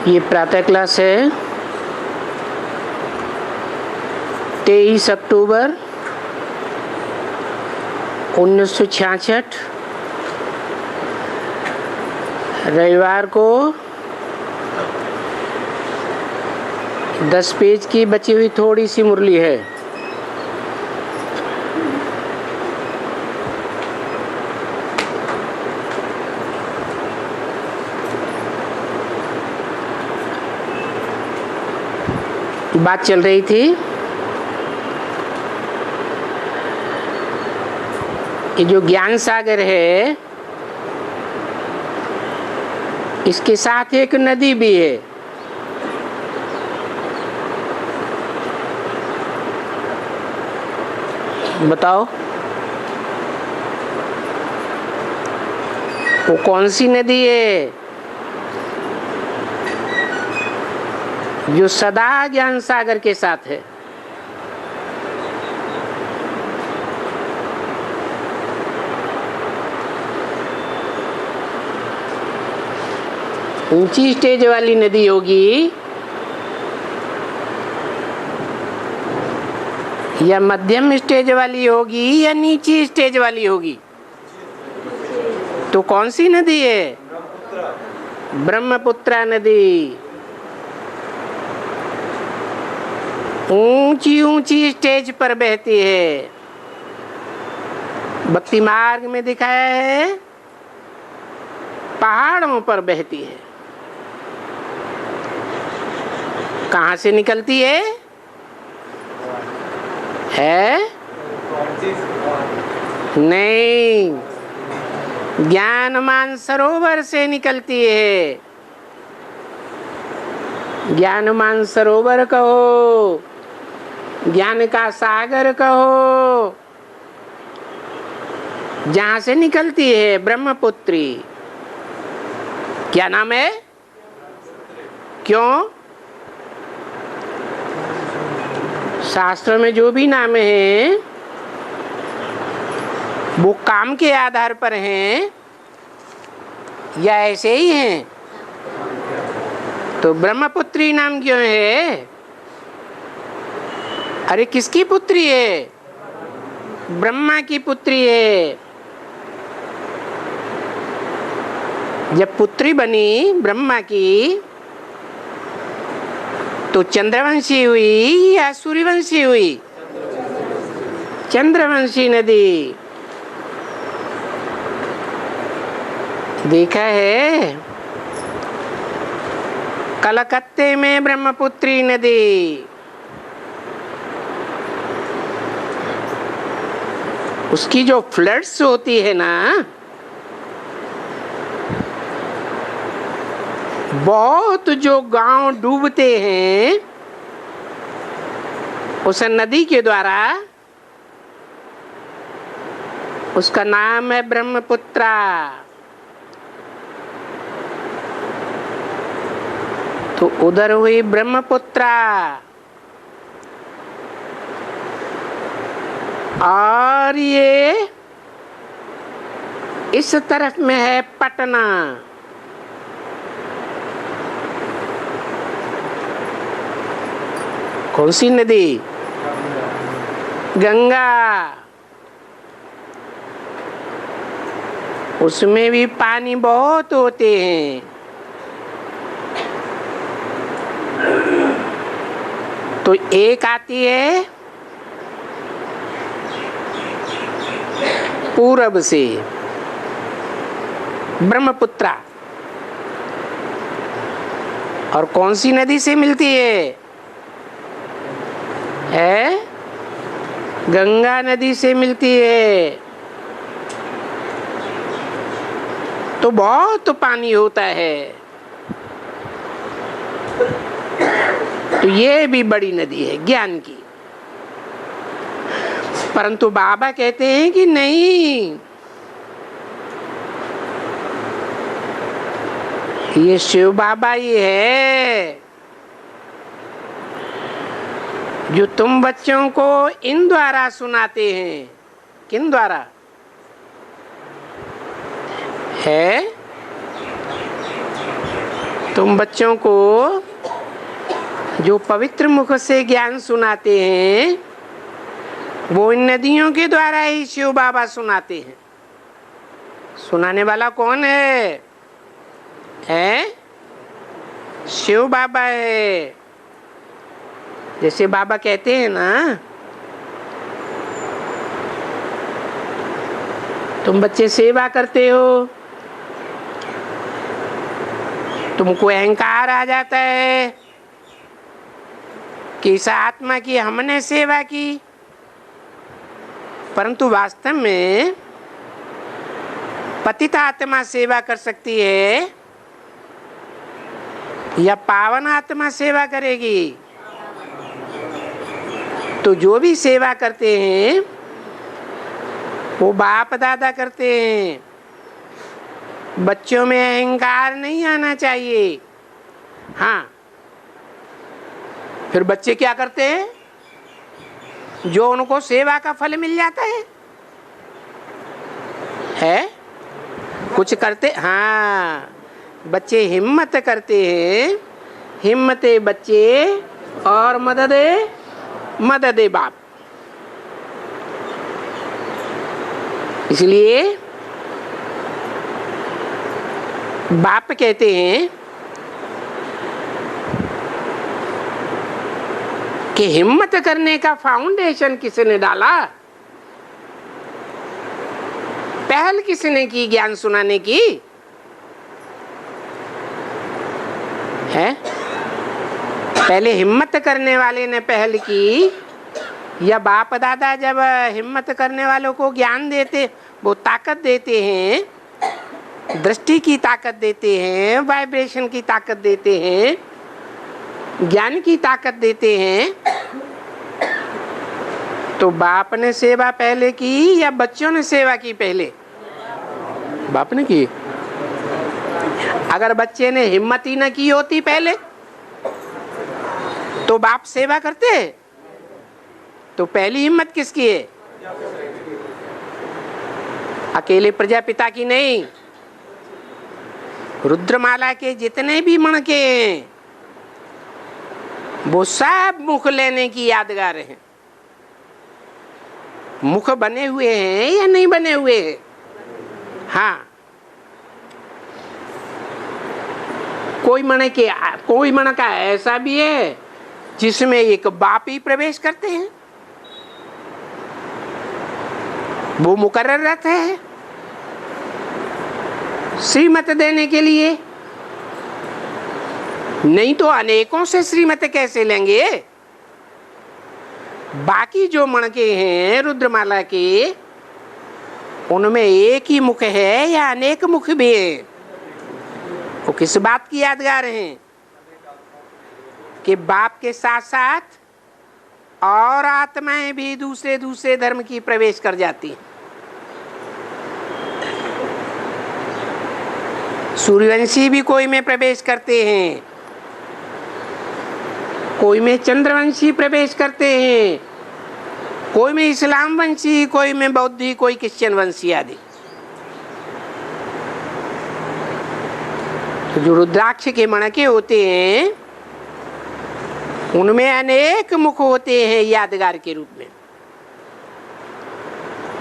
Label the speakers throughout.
Speaker 1: ये प्रातः क्लास है 23 अक्टूबर 1966 रविवार को 10 पेज की बची हुई थोड़ी सी मुरली है। बात चल रही थी कि जो ज्ञान सागर है इसके साथ एक नदी भी है। बताओ वो कौन सी नदी है जो सदा ज्ञान सागर के साथ है? ऊंची स्टेज वाली नदी होगी या मध्यम स्टेज वाली होगी या नीची स्टेज वाली होगी? तो कौन सी नदी है? ब्रह्मपुत्रा नदी। ऊंची ऊंची स्टेज पर बहती है। भक्ति मार्ग में दिखाया है पहाड़ों पर बहती है। कहां से निकलती है? नहीं, ज्ञान मान सरोवर से निकलती है। ज्ञान मान सरोवर कहो, ज्ञान का सागर कहो, जहां से निकलती है ब्रह्मपुत्री। क्या नाम है? क्यों? शास्त्र में जो भी नाम है वो काम के आधार पर हैं या ऐसे ही हैं? तो ब्रह्मपुत्री नाम क्यों है? अरे किसकी पुत्री है? ब्रह्मा की पुत्री है। जब पुत्री बनी ब्रह्मा की तो चंद्रवंशी हुई या सूर्यवंशी हुई? चंद्रवंशी नदी। देखा है कलकत्ते में ब्रह्मपुत्री नदी। उसकी जो फ्लड्स होती है ना, बहुत जो गांव डूबते हैं उस नदी के द्वारा, उसका नाम है ब्रह्मपुत्रा। तो उधर हुई ब्रह्मपुत्रा और ये इस तरफ में है पटना। कौन सी नदी? गंगा। उसमें भी पानी बहुत होते हैं। तो एक आती है पूरब से, ब्रह्मपुत्रा। और कौन सी नदी से मिलती है? गंगा नदी से मिलती है। तो बहुत पानी होता है। तो ये भी बड़ी नदी है ज्ञान की। परंतु बाबा कहते हैं कि नहीं, ये शिव बाबा ही है जो तुम बच्चों को इन द्वारा सुनाते हैं। किन द्वारा है? तुम बच्चों को जो पवित्र मुख से ज्ञान सुनाते हैं वो इन नदियों के द्वारा ही शिव बाबा सुनाते हैं। सुनाने वाला कौन है? शिव बाबा है। जैसे बाबा कहते हैं ना, तुम बच्चे सेवा करते हो, तुमको अहंकार आ जाता है कि इस आत्मा की हमने सेवा की, परंतु वास्तव में पतित आत्मा सेवा कर सकती है या पावन आत्मा सेवा करेगी? तो जो भी सेवा करते हैं वो बाप दादा करते हैं। बच्चों में अहंकार नहीं आना चाहिए। हाँ, फिर बच्चे क्या करते हैं? जो उनको सेवा का फल मिल जाता है कुछ करते। हाँ, बच्चे हिम्मत करते हैं, हिम्मते बच्चे और मददे बाप। इसलिए बाप कहते हैं कि हिम्मत करने का फाउंडेशन किसने डाला? पहल किसने की ज्ञान सुनाने की? है पहले हिम्मत करने वाले ने पहल की या बाप दादा जब हिम्मत करने वालों को ज्ञान देते, वो ताकत देते हैं, दृष्टि की ताकत देते हैं, वाइब्रेशन की ताकत देते हैं, ज्ञान की ताकत देते हैं, तो बाप ने सेवा पहले की या बच्चों ने सेवा की? पहले बाप ने की। अगर बच्चे ने हिम्मत ही न की होती पहले तो बाप सेवा करते? तो पहली हिम्मत किसकी है? अकेले प्रजापिता की नहीं, रुद्रमाला के जितने भी मणके हैं वो सब मुख लेने की यादगार हैं। मुख बने हुए हैं या नहीं बने हुए हैं? हाँ, कोई मणका ऐसा भी है जिसमें एक बाप ही प्रवेश करते हैं, वो मुकर्रर रहते हैं श्रीमत देने के लिए। नहीं तो अनेकों से श्रीमत कैसे लेंगे? बाकी जो मणके हैं रुद्रमाला के, उनमें एक ही मुख है या अनेक मुख भी है? वो किस बात की यादगार हैं कि बाप के साथ साथ और आत्माएं भी दूसरे धर्म की प्रवेश कर जाती हैं। सूर्यवंशी भी कोई में प्रवेश करते हैं, कोई में चंद्रवंशी प्रवेश करते हैं, कोई में इस्लाम वंशी, कोई में बौद्धी, कोई क्रिश्चियन वंशी आदि। तो जो रुद्राक्ष के मणके होते हैं उनमें अनेक मुख होते हैं यादगार के रूप में।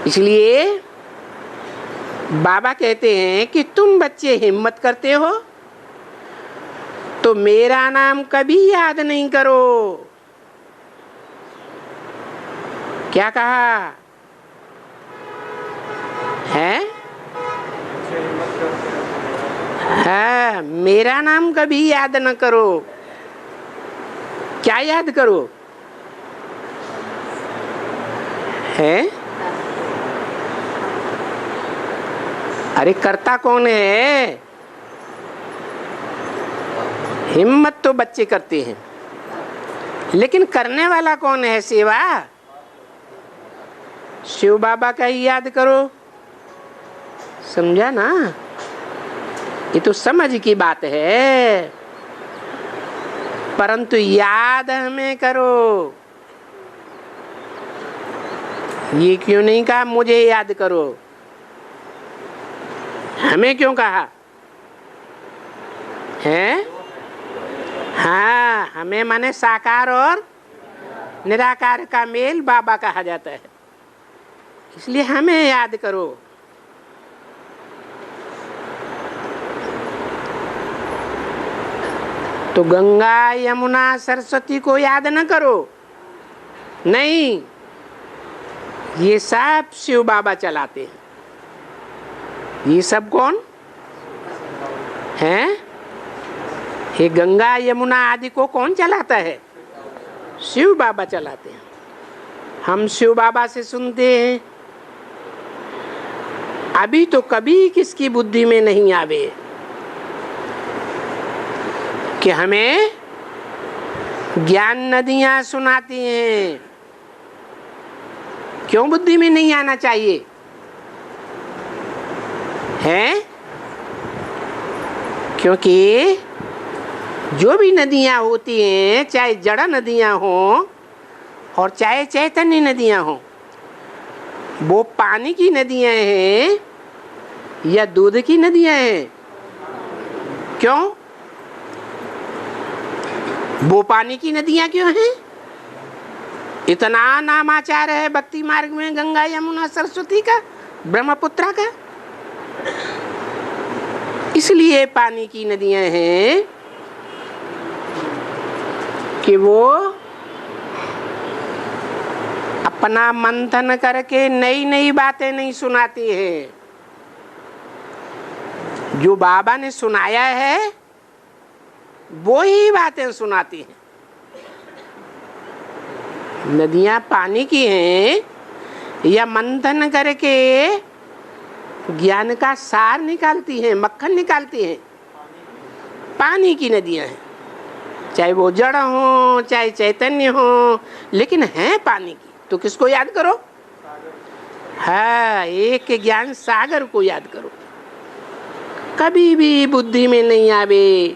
Speaker 1: इसलिए बाबा कहते हैं कि तुम बच्चे हिम्मत करते हो तो मेरा नाम कभी याद नहीं करो। क्या कहा है? हाँ, मेरा नाम कभी याद न करो। क्या याद करो? है? अरे करता कौन है? हिम्मत तो बच्चे करते हैं, लेकिन करने वाला कौन है सेवा? शिव बाबा का ही याद करो। समझा ना? ये तो समझ की बात है, परंतु याद हमें करो। ये क्यों नहीं कहा मुझे याद करो? हमें क्यों कहा है? हाँ, हमें माने साकार और निराकार का मेल बाबा कहा जाता है, इसलिए हमें याद करो। तो गंगा यमुना सरस्वती को याद न करो, नहीं, ये सब शिव बाबा चलाते हैं। ये सब कौन है? ये गंगा यमुना आदि को कौन चलाता है? शिव बाबा चलाते हैं। हम शिव बाबा से सुनते हैं। अभी तो कभी किसकी बुद्धि में नहीं आवे कि हमें ज्ञान नदियां सुनाती हैं। क्यों बुद्धि में नहीं आना चाहिए है? क्योंकि जो भी नदियां होती हैं, चाहे जड़ नदियां हो और चाहे चैतन्य नदियां हो, वो पानी की नदियां हैं या दूध की नदियां हैं? क्यों वो पानी की नदियां क्यों हैं? इतना नामाचार है भक्ति मार्ग में गंगा यमुना सरस्वती का, ब्रह्मपुत्रा का, इसलिए पानी की नदियां हैं कि वो अपना मंथन करके नई नई बातें नहीं सुनाती है। जो बाबा ने सुनाया है वो ही बातें सुनाती हैं। नदियां पानी की हैं या मंथन करके ज्ञान का सार निकालती हैं, मक्खन निकालती हैं? पानी की नदियां हैं, चाहे वो जड़ हो चाहे चैतन्य हो, लेकिन हैं पानी की। तो किसको याद करो? हाँ, एक ज्ञान सागर को याद करो। कभी भी बुद्धि में नहीं आवे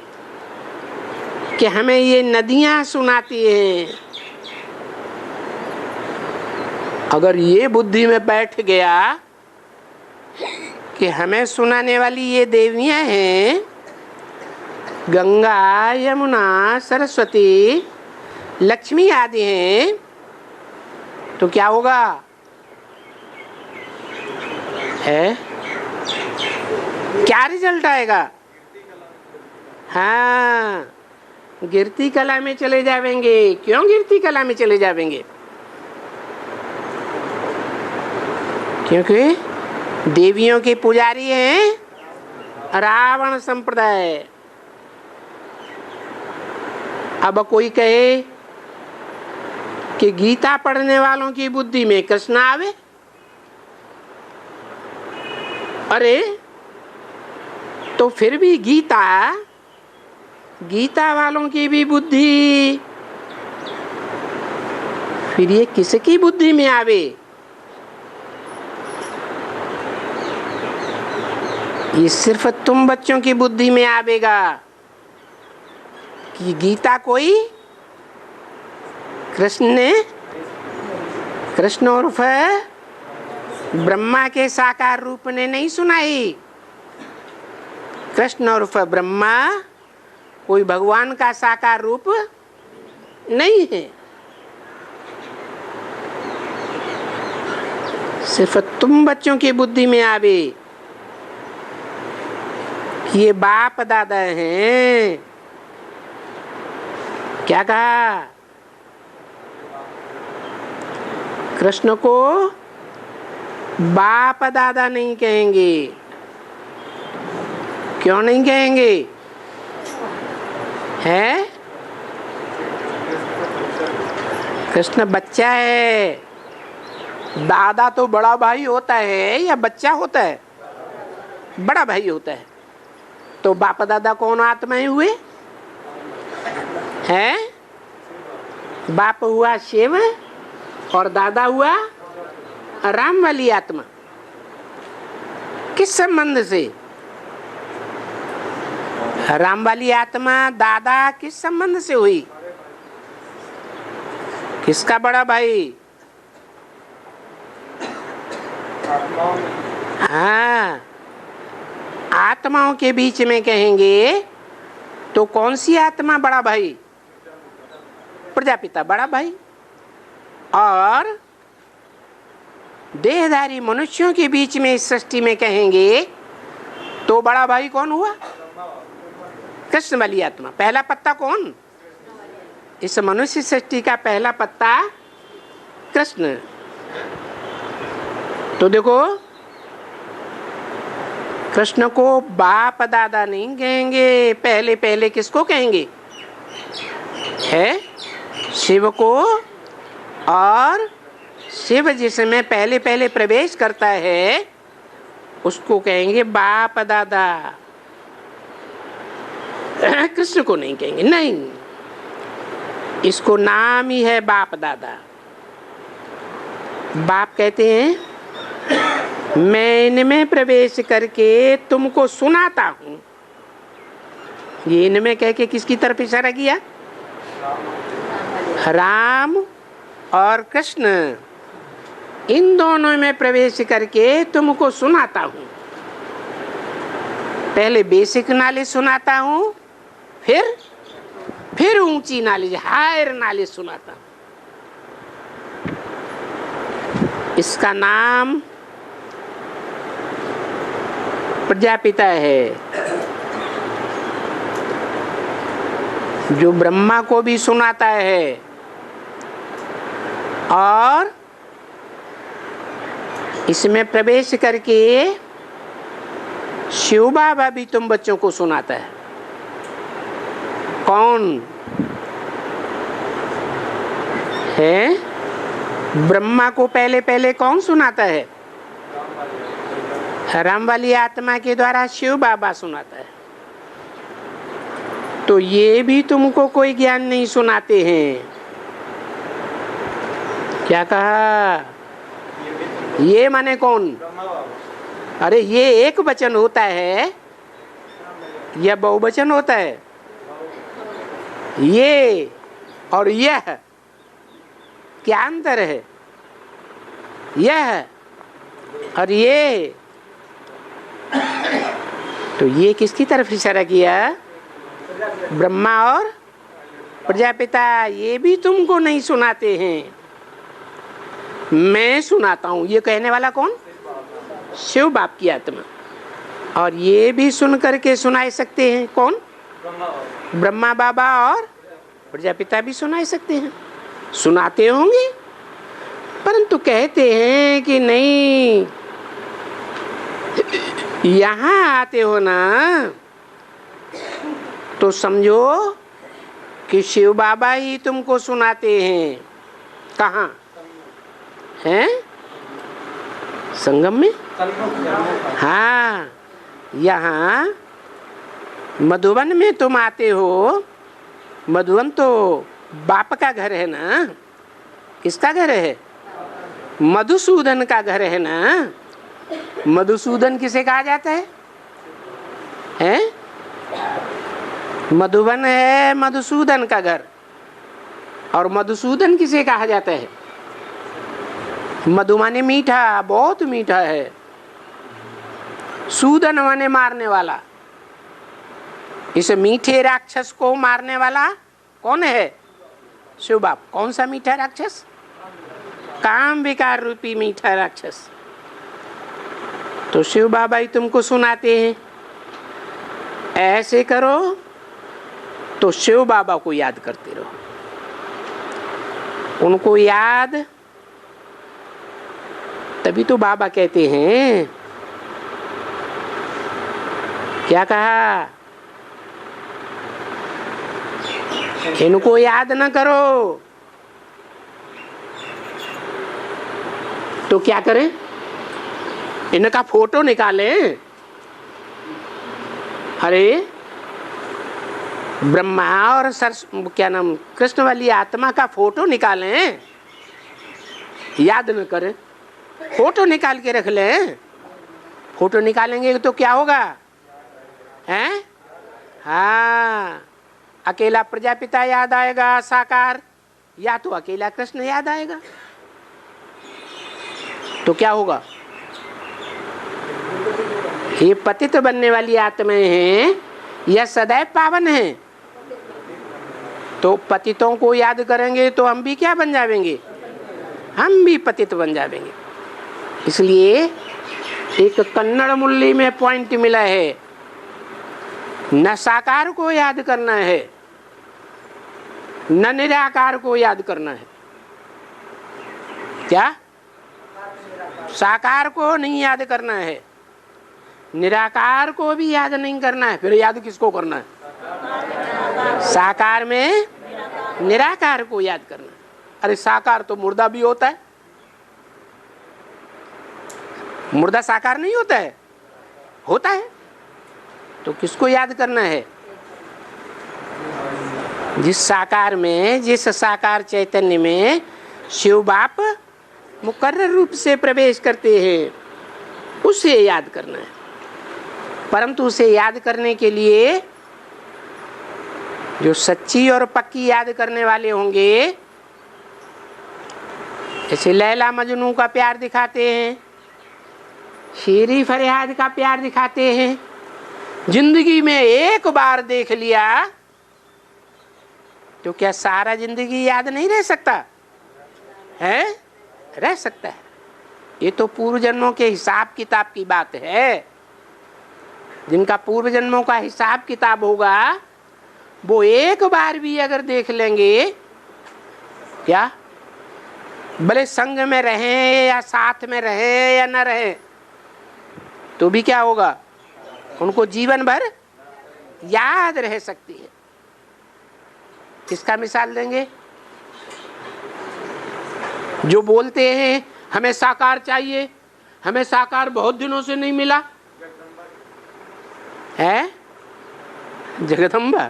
Speaker 1: कि हमें ये नदियां सुनाती हैं। अगर ये बुद्धि में बैठ गया कि हमें सुनाने वाली ये देवियां हैं, गंगा यमुना सरस्वती लक्ष्मी आदि हैं, तो क्या होगा है? क्या रिजल्ट आएगा? हाँ, गिरती कला में चले जावेंगे। क्यों गिरती कला में चले जावेंगे? क्योंकि देवियों के पुजारी हैं रावण संप्रदाय। अब कोई कहे कि गीता पढ़ने वालों की बुद्धि में कृष्ण आवे, अरे तो फिर भी गीता वालों की भी बुद्धि, फिर ये किसकी बुद्धि में आवे? ये सिर्फ तुम बच्चों की बुद्धि में आवेगा कि गीता कोई कृष्ण उर्फ ब्रह्मा के साकार रूप ने नहीं सुनाई। कृष्ण उर्फ ब्रह्मा कोई भगवान का साकार रूप नहीं है। सिर्फ तुम बच्चों की बुद्धि में आवे कि ये बाप दादा हैं। क्या कहा? कृष्ण को बाप दादा नहीं कहेंगे। क्यों नहीं कहेंगे? है कृष्ण बच्चा है। दादा तो बड़ा भाई होता है या बच्चा होता है? बड़ा भाई होता है। तो बाप दादा कौन आत्माएं हुए हैं? बाप हुआ शिव और दादा हुआ राम वाली आत्मा। किस संबंध से? राम वाली आत्मा दादा किस संबंध से हुई? किसका बड़ा भाई? हाँ, आत्माओं के बीच में कहेंगे तो कौन सी आत्मा बड़ा भाई? प्रजापिता बड़ा भाई। और देहधारी मनुष्यों के बीच में इस सृष्टि में कहेंगे तो बड़ा भाई कौन हुआ? कृष्ण वाली आत्मा। पहला पत्ता कौन? इस मनुष्य सृष्टि का पहला पत्ता कृष्ण। तो देखो, कृष्ण को बाप दादा नहीं कहेंगे, पहले पहले किसको कहेंगे? है शिव को। और शिव जिसमें पहले पहले प्रवेश करता है उसको कहेंगे बाप दादा। कृष्ण को नहीं कहेंगे, नहीं, इसको नाम ही है बाप दादा। बाप कहते हैं मैं इनमें प्रवेश करके तुमको सुनाता हूं। ये इनमें कह के किसकी तरफ इशारा किया? राम और कृष्ण, इन दोनों में प्रवेश करके तुमको सुनाता हूं। पहले बेसिक नॉलेज सुनाता हूं, फिर ऊंची नॉलेज, हायर नॉलेज सुनाता हूं। इसका नाम प्रजापिता है, जो ब्रह्मा को भी सुनाता है और इसमें प्रवेश करके शिव बाबा भी तुम बच्चों को सुनाता है। कौन है? ब्रह्मा को पहले पहले कौन सुनाता है? राम वाली आत्मा के द्वारा शिव बाबा सुनाता है। तो ये भी तुमको कोई ज्ञान नहीं सुनाते हैं। क्या कहा? ये माने कौन? अरे ये एक वचन होता है या बहुवचन होता है? ये और यह क्या अंतर है? यह और ये। तो ये किसकी तरफ इशारा किया? ब्रह्मा और प्रजापिता। ये भी तुमको नहीं सुनाते हैं, मैं सुनाता हूं। ये कहने वाला कौन? शिव बाप की आत्मा। और ये भी सुन करके सुनाई सकते हैं। कौन? ब्रह्मा बाबा और प्रजापिता भी सुनाई सकते हैं, सुनाते होंगे। परंतु कहते हैं कि नहीं, यहाँ आते हो ना तो समझो कि शिव बाबा ही तुमको सुनाते हैं। कहाँ हैं? संगम में। हाँ, यहाँ मधुबन में तुम आते हो। मधुबन तो बाप का घर है ना। किसका घर है? मधुसूदन का घर है ना। मधुसूदन किसे कहा जाता है? हैं? मधुबन है मधुसूदन का घर। और मधुसूदन किसे कहा जाता है? मधु माने मीठा, बहुत मीठा है। सूदन माने मारने वाला। इस मीठे राक्षस को मारने वाला कौन है? शिव बाप। कौन सा मीठा राक्षस? काम विकार रूपी मीठा राक्षस। तो शिव बाबा ही तुमको सुनाते हैं। ऐसे करो तो शिव बाबा को याद करते रहो। उनको याद, तभी तो बाबा कहते हैं, क्या कहा? इनको याद न करो तो क्या करें? इनका फोटो निकालें। अरे ब्रह्मा और क्या नाम, कृष्ण वाली आत्मा का फोटो निकालें, याद न करें। फोटो निकाल के रख लें। फोटो निकालेंगे तो क्या होगा? हैं? हाँ, अकेला प्रजापिता याद आएगा साकार, या तो अकेला कृष्ण याद आएगा। तो क्या होगा? ये पतित बनने वाली आत्माएं हैं, यह सदैव पावन हैं। तो पतितों को याद करेंगे तो हम भी क्या बन जाएंगे, हम भी पतित बन जाएंगे। इसलिए एक कन्नड़ मुरली में पॉइंट मिला है, न साकार को याद करना है न निराकार को याद करना है। क्या? साकार को नहीं याद करना है, निराकार को भी याद नहीं करना है। फिर याद किसको करना है? साकार में निराकार को याद करना है। अरे साकार तो मुर्दा भी होता है, मुर्दा साकार नहीं होता है? होता है। तो किसको याद करना है? जिस साकार में, जिस साकार चैतन्य में शिव बाप मुकर्रर रूप से प्रवेश करते हैं, उसे याद करना है। परंतु उसे याद करने के लिए जो सच्ची और पक्की याद करने वाले होंगे, जैसे लैला मजनू का प्यार दिखाते हैं, शेरी फरियाद का प्यार दिखाते हैं, जिंदगी में एक बार देख लिया तो क्या सारा जिंदगी याद नहीं रह सकता है? रह सकता है। ये तो पूर्व जन्मों के हिसाब किताब की बात है। जिनका पूर्व जन्मों का हिसाब किताब होगा वो एक बार भी अगर देख लेंगे, क्या भले संग में रहें या साथ में रहें या न रहें, तो भी क्या होगा, उनको जीवन भर याद रह सकती है। किसका मिसाल देंगे? जो बोलते हैं हमें साकार चाहिए, हमें साकार बहुत दिनों से नहीं मिला है। जगदम्बा,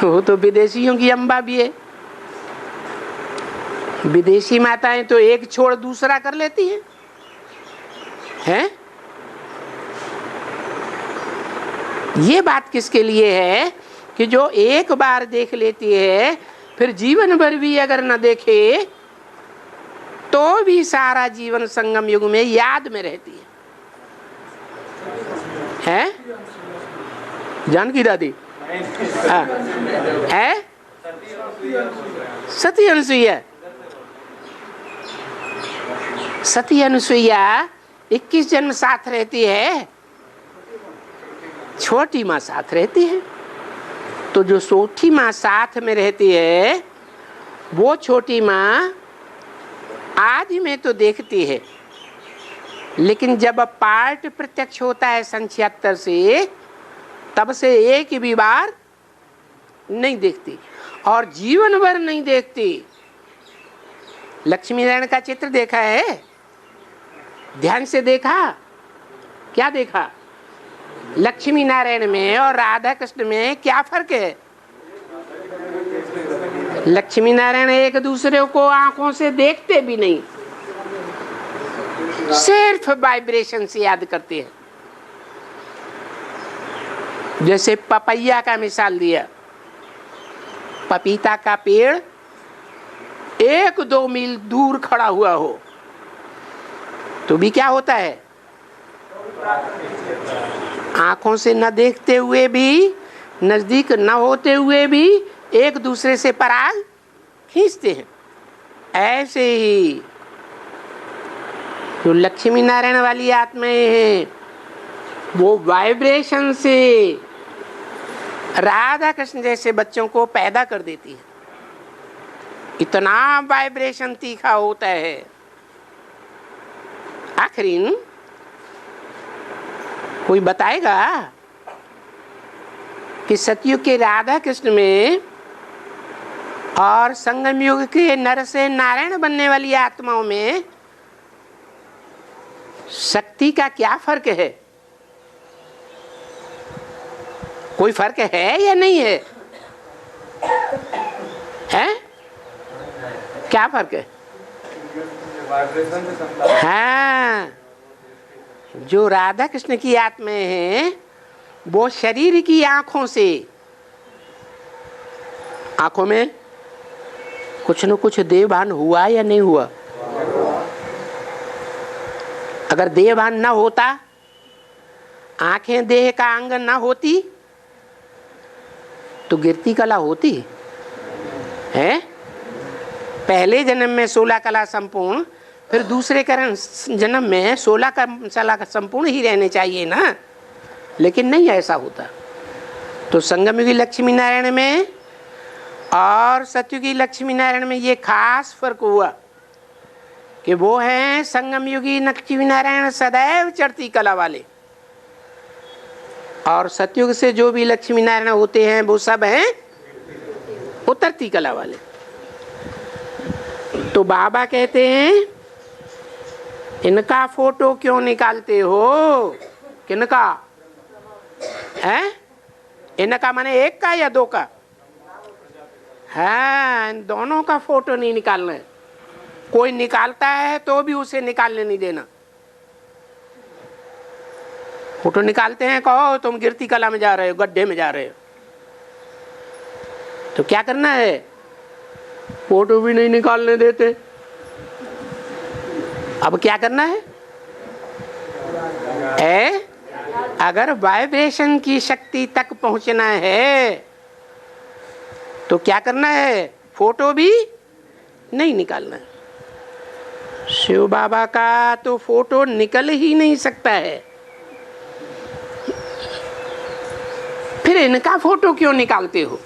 Speaker 1: वो तो विदेशियों की अम्बा भी है। विदेशी माताएं तो एक छोड़ दूसरा कर लेती हैं, हैं? ये बात किसके लिए है कि जो एक बार देख लेती है, फिर जीवन भर भी अगर न देखे तो भी सारा जीवन संगम युग में याद में रहती है? जानकी दादी है? सती अनुसुईया, सती अनुसुईया 21 जन्म साथ रहती है, छोटी माँ साथ रहती है। तो जो छोटी माँ साथ में रहती है, वो छोटी माँ आदि में तो देखती है, लेकिन जब पार्ट प्रत्यक्ष होता है सन 76 से, तब से एक भी बार नहीं देखती और जीवन भर नहीं देखती। लक्ष्मी नारायण का चित्र देखा है? ध्यान से देखा? क्या देखा? लक्ष्मी नारायण में और राधा कृष्ण में क्या फर्क है? लक्ष्मी नारायण एक दूसरे को आंखों से देखते भी नहीं, सिर्फ वाइब्रेशन से याद करते हैं। जैसे पपैया का मिसाल दिया, पपीता का पेड़ 1-2 मील दूर खड़ा हुआ हो तो भी क्या होता है, आंखों से न देखते हुए भी, नजदीक न होते हुए भी एक दूसरे से पराग खींचते हैं। ऐसे ही जो लक्ष्मी नारायण वाली आत्माएं हैं, वो वाइब्रेशन से राधा कृष्ण जैसे बच्चों को पैदा कर देती है। इतना वाइब्रेशन तीखा होता है। आखिरीन कोई बताएगा कि सतयुग के राधा कृष्ण में और संगम युग के नर से नारायण बनने वाली आत्माओं में शक्ति का क्या फर्क है? कोई फर्क है या नहीं है? हैं? क्या फर्क है? हाँ, जो राधा कृष्ण की आत्माएं हैं वो शरीर की आंखों से, आंखों में कुछ न कुछ देहभान हुआ या नहीं हुआ? अगर देहभान न होता, आंखें देह का अंग न होती, तो तो गिरती कला होती है। पहले जन्म में 16 कला संपूर्ण, फिर दूसरे जन्म में 16 कला संपूर्ण ही रहने चाहिए ना, लेकिन नहीं ऐसा होता। तो संगमयुगी लक्ष्मी नारायण में और सतयुगी लक्ष्मी नारायण में ये खास फर्क हुआ कि वो हैं संगमयुगी लक्ष्मी नारायण सदैव चढ़ती कला वाले, और सतयुग से जो भी लक्ष्मी नारायण होते हैं वो सब हैं उतरती कला वाले। तो बाबा कहते हैं इनका फोटो क्यों निकालते हो? किनका है? इनका माने एक का या दो का? हाँ, इन दोनों का फोटो नहीं निकालना है। कोई निकालता है तो भी उसे निकालने नहीं देना। फोटो निकालते हैं, कहो तुम गिरती कला में जा रहे हो, गड्ढे में जा रहे हो, तो क्या करना है? फोटो भी नहीं निकालने देते। अब क्या करना है? अगर वाइब्रेशन की शक्ति तक पहुंचना है तो क्या करना है? फोटो भी नहीं निकालना है। शिव बाबा का तो फोटो निकल ही नहीं सकता है, फिर इनका फोटो क्यों निकालते हो?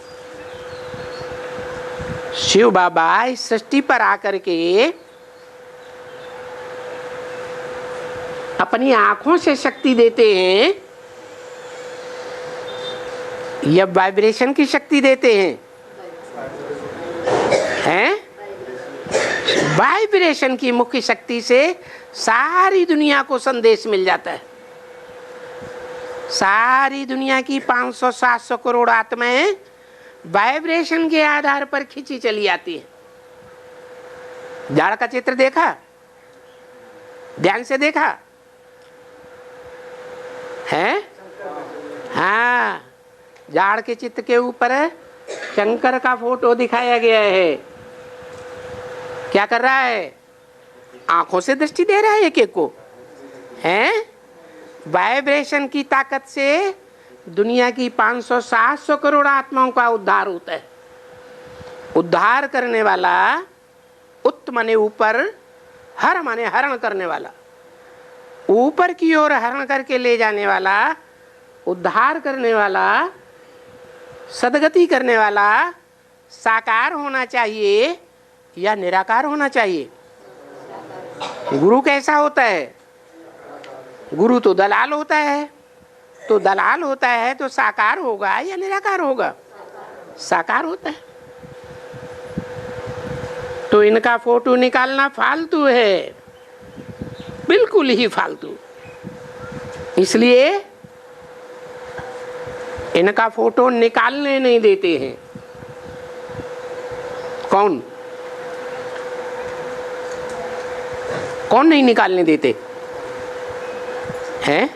Speaker 1: शिव बाबा इस सृष्टि पर आकर के अपनी आंखों से शक्ति देते हैं या वाइब्रेशन की शक्ति देते हैं? वाइब्रेशन की मुख्य शक्ति से सारी दुनिया को संदेश मिल जाता है। सारी दुनिया की 500-700 करोड़ आत्माएं वाइब्रेशन के आधार पर खींची चली आती है। झाड़ का चित्र देखा? ध्यान से देखा है? हाँ, झाड़ के चित्र के ऊपर शंकर का फोटो दिखाया गया है। क्या कर रहा है? आंखों से दृष्टि दे रहा है एक एक को, हैं? वाइब्रेशन की ताकत से दुनिया की 500-700 करोड़ आत्माओं का उद्धार होता है। उद्धार करने वाला, उत माने ऊपर, हर माने हरण करने वाला, ऊपर की ओर हरण करके ले जाने वाला, उद्धार करने वाला, सदगति करने वाला साकार होना चाहिए या निराकार होना चाहिए? गुरु कैसा होता है? गुरु तो दलाल होता है। तो दलाल होता है तो साकार होगा या निराकार होगा? साकार होता है। तो इनका फोटो निकालना फालतू है, बिल्कुल ही फालतू। इसलिए इनका फोटो निकालने नहीं देते हैं। कौन कौन नहीं निकालने देते हैं?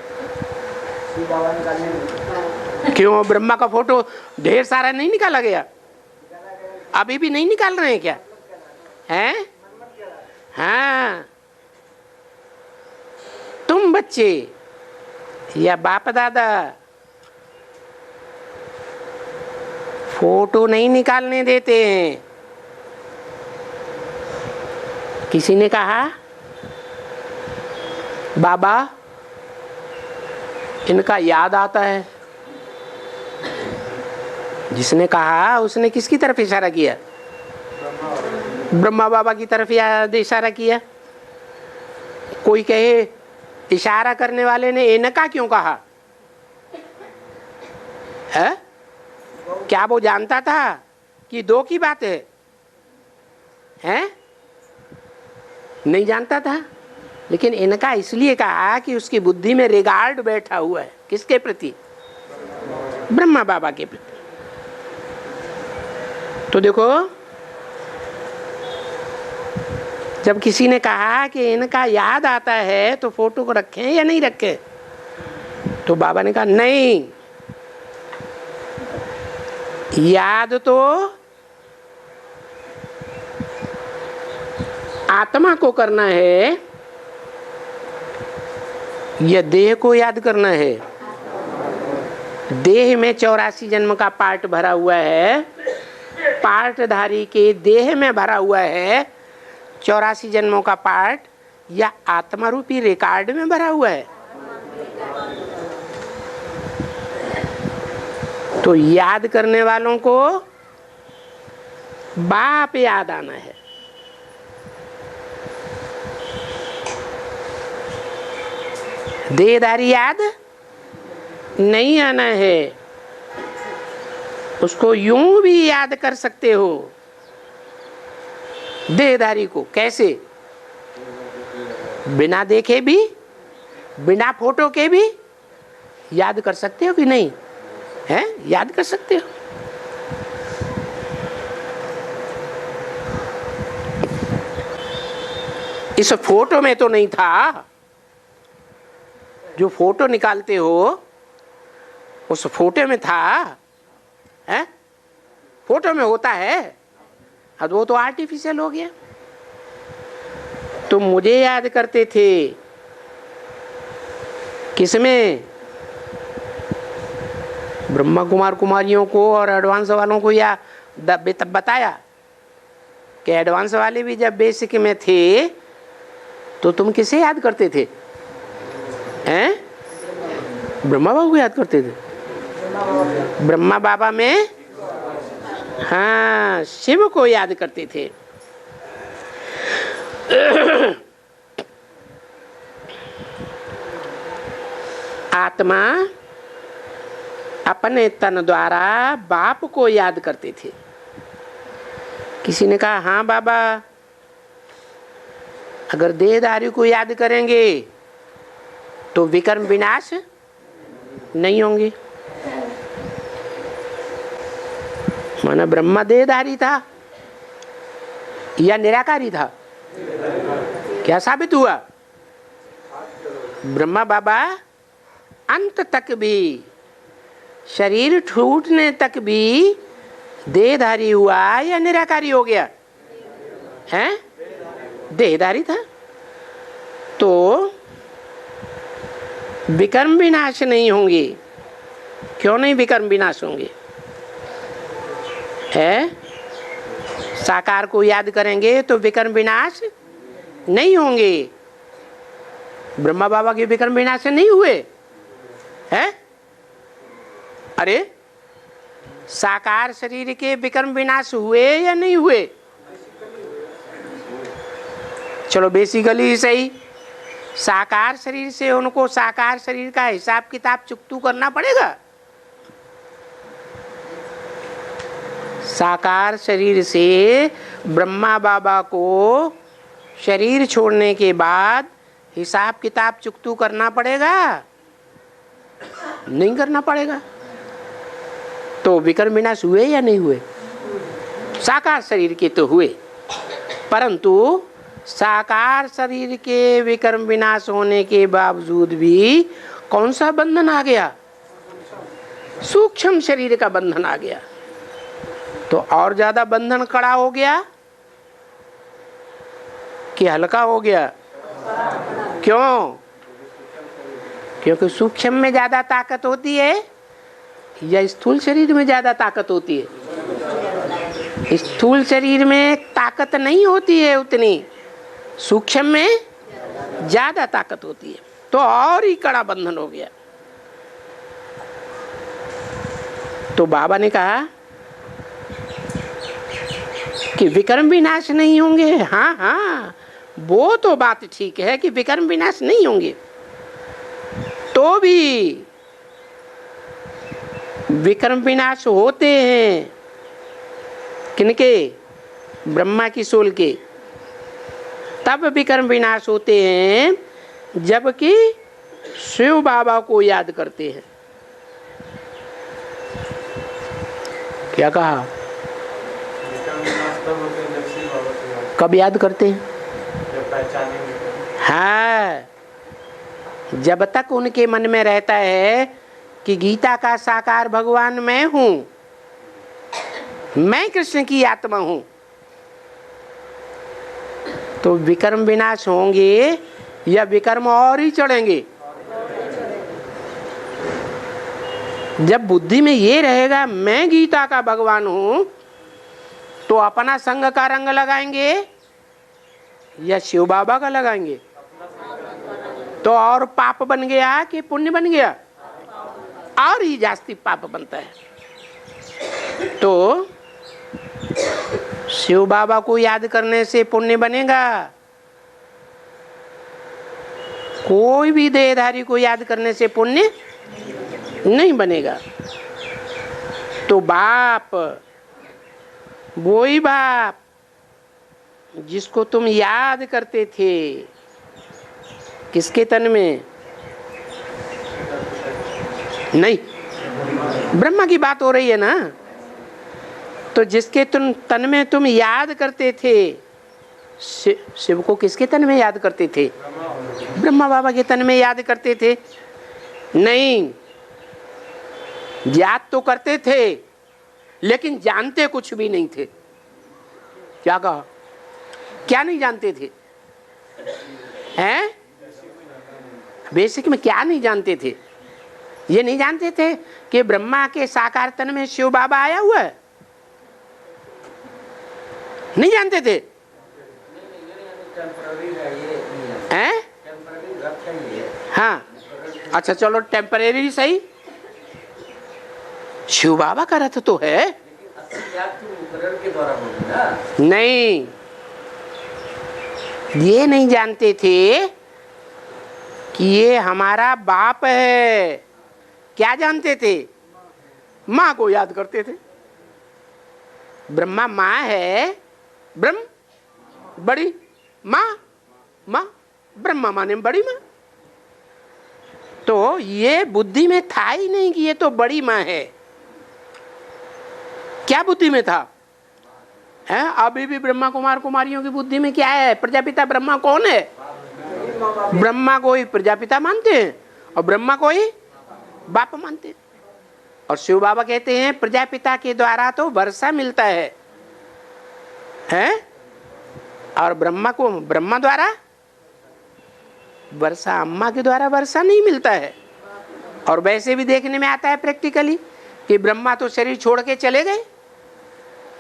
Speaker 1: क्यों? ब्रह्मा का फोटो ढेर सारा नहीं निकाला गया? अभी भी नहीं निकाल रहे हैं क्या? हैं? हाँ, तुम बच्चे या बाप दादा फोटो नहीं निकालने देते हैं। किसी ने कहा बाबा इनका याद आता है। जिसने कहा उसने किसकी तरफ इशारा किया? ब्रह्मा बाबा की तरफ याद इशारा किया। कोई कहे इशारा करने वाले ने इनका क्यों कहा है? क्या वो जानता था कि दो की बात है? हैं? नहीं जानता था, लेकिन इनका इसलिए कहा कि उसकी बुद्धि में रिगार्ड बैठा हुआ है। किसके प्रति? ब्रह्मा बाबा के प्रति। तो देखो, जब किसी ने कहा कि इनका याद आता है तो फोटो को रखें या नहीं रखें, तो बाबा ने कहा नहीं, याद तो आत्मा को करना है या देह को याद करना है? देह में 84 जन्म का पार्ट भरा हुआ है, पार्टधारी के देह में भरा हुआ है 84 जन्मों का पार्ट, या आत्मा रूपी रिकॉर्ड में भरा हुआ है? तो याद करने वालों को बाप याद आना है। देहधारी याद नहीं आना है। उसको यूं भी याद कर सकते हो देहधारी को। कैसे? बिना देखे भी, बिना फोटो के भी याद कर सकते हो कि नहीं? है, याद कर सकते हो। इस फोटो में तो नहीं था। जो फोटो निकालते हो उस फोटो में था, है? फोटो में होता है, अब वो तो आर्टिफिशियल हो गया। तुम मुझे याद करते थे किसमें? ब्रह्मा कुमार कुमारियों को और एडवांस वालों को, या बताया कि एडवांस वाले भी जब बेसिक में थे तो तुम किसे याद करते थे? हैं? ब्रह्मा बाबा को याद करते थे। ब्रह्मा बाबा में, हाँ, शिव को याद करते थे। आत्मा अपने तन द्वारा बाप को याद करते थे। किसी ने कहा, हाँ बाबा, अगर देहधारी को याद करेंगे तो विकर्म विनाश नहीं होंगे। माना ब्रह्मा देहधारी था या निराकारी था? क्या साबित हुआ? ब्रह्मा बाबा अंत तक भी, शरीर छूटने तक भी देहधारी हुआ या निराकारी हो गया? हैं? देहधारी था। तो विकर्म विनाश नहीं होंगे। क्यों नहीं विकर्म विनाश होंगे? है, साकार को याद करेंगे तो विकर्म विनाश नहीं होंगे। ब्रह्मा बाबा के विकर्म विनाश नहीं हुए हैं? अरे, साकार शरीर के विकर्म विनाश हुए या नहीं हुए? चलो बेसिकली सही, साकार शरीर से उनको साकार शरीर का हिसाब किताब चुकतू करना पड़ेगा। साकार शरीर से ब्रह्मा बाबा को शरीर छोड़ने के बाद हिसाब किताब चुकतू करना पड़ेगा? नहीं करना पड़ेगा। तो विकर्म विनाश हुए या नहीं हुए? साकार शरीर के तो हुए, परंतु साकार शरीर के विकर्म विनाश होने के बावजूद भी कौन सा बंधन आ गया? सूक्ष्म शरीर का बंधन आ गया। तो और ज्यादा बंधन कड़ा हो गया कि हल्का हो गया? क्यों? क्योंकि सूक्ष्म में ज्यादा ताकत होती है या स्थूल शरीर में ज्यादा ताकत होती है? स्थूल शरीर में ताकत नहीं होती है उतनी, सूक्ष्म में ज्यादा ताकत होती है। तो और ही कड़ा बंधन हो गया। तो बाबा ने कहा कि विकर्म विनाश नहीं होंगे। हाँ हाँ, वो तो बात ठीक है कि विकर्म विनाश नहीं होंगे, तो भी विकर्म विनाश होते हैं। किनके? ब्रह्मा की सोल के। तब विकर्म विनाश होते हैं जबकि शिव बाबा को याद करते हैं। क्या कहा? कब याद करते हैं? हाँ, जब तक उनके मन में रहता है कि गीता का साकार भगवान मैं हूं, मैं कृष्ण की आत्मा हूं, तो विकर्म विनाश होंगे या विकर्म और ही चढ़ेंगे? जब बुद्धि में ये रहेगा मैं गीता का भगवान हूं, तो अपना संग का रंग लगाएंगे या शिव बाबा का लगाएंगे? तो और पाप बन गया कि पुण्य बन गया? और ही जास्ती पाप बनता है। तो शिव बाबा को याद करने से पुण्य बनेगा? कोई भी देहधारी को याद करने से पुण्य नहीं बनेगा। तो बाप, वही बाप जिसको तुम याद करते थे, किसके तन में? नहीं, ब्रह्मा की बात हो रही है ना। तो जिसके तुम तन में तुम याद करते थे, शिव को किसके तन में याद करते थे? ब्रह्मा बाबा के तन में याद करते थे। नहीं, याद तो करते थे लेकिन जानते कुछ भी नहीं थे। क्या कहा? क्या नहीं जानते थे? हैं? बेसिक में क्या नहीं जानते थे? ये नहीं जानते थे कि ब्रह्मा के साकार तन में शिव बाबा आया हुआ है? नहीं जानते थे? हैं? हाँ, अच्छा चलो टेम्परेरी सही, शिव बाबा का रथ तो है। नहीं, ये नहीं जानते थे कि ये हमारा बाप है। क्या जानते थे? माँ को याद करते थे। ब्रह्मा माँ है, ब्रह्म बड़ी माँ, माँ ब्रह्मा माने बड़ी माँ। तो ये बुद्धि में था ही नहीं कि ये तो बड़ी माँ है। क्या बुद्धि में था? है अभी भी ब्रह्मा कुमार कुमारियों की बुद्धि में क्या है? प्रजापिता ब्रह्मा कौन है? ब्रह्मा को ही प्रजापिता मानते हैं और ब्रह्मा को ही बाप मानते हैं। और शिव बाबा कहते हैं प्रजापिता के द्वारा तो वर्षा मिलता है और ब्रह्मा को, ब्रह्मा द्वारा वर्षा, अम्मा के द्वारा वर्षा नहीं मिलता है। और वैसे भी देखने में आता है प्रैक्टिकली कि ब्रह्मा तो शरीर छोड़ के चले गए,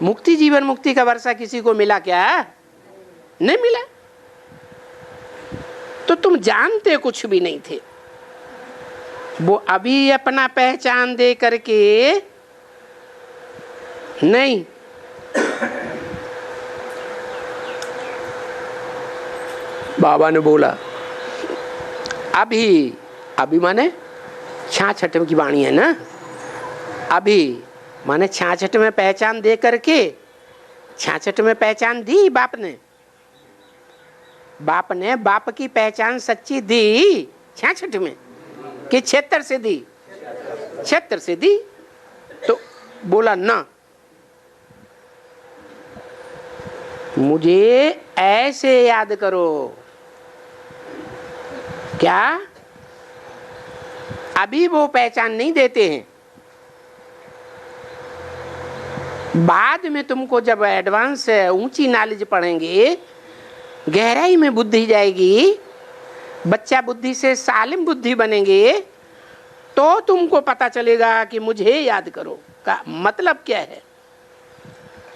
Speaker 1: मुक्ति, जीवन मुक्ति का वर्षा किसी को मिला क्या? नहीं मिला। तो तुम जानते कुछ भी नहीं थे। वो अभी अपना पहचान दे करके नहीं, बाबा ने बोला अभी, अभी माने 66 की वाणी है ना। अभी माने 66 में पहचान दे करके, 66 में पहचान दी बाप ने। बाप ने बाप की पहचान सच्ची दी 66 में कि 76 से दी? 76 से दी। तो बोला ना, मुझे ऐसे याद करो। क्या? अभी वो पहचान नहीं देते हैं, बाद में तुमको जब एडवांस ऊंची नॉलेज पढ़ेंगे, गहराई में बुद्धि जाएगी, बच्चा बुद्धि से सालिम बुद्धि बनेंगे, तो तुमको पता चलेगा कि मुझे याद करो का मतलब क्या है।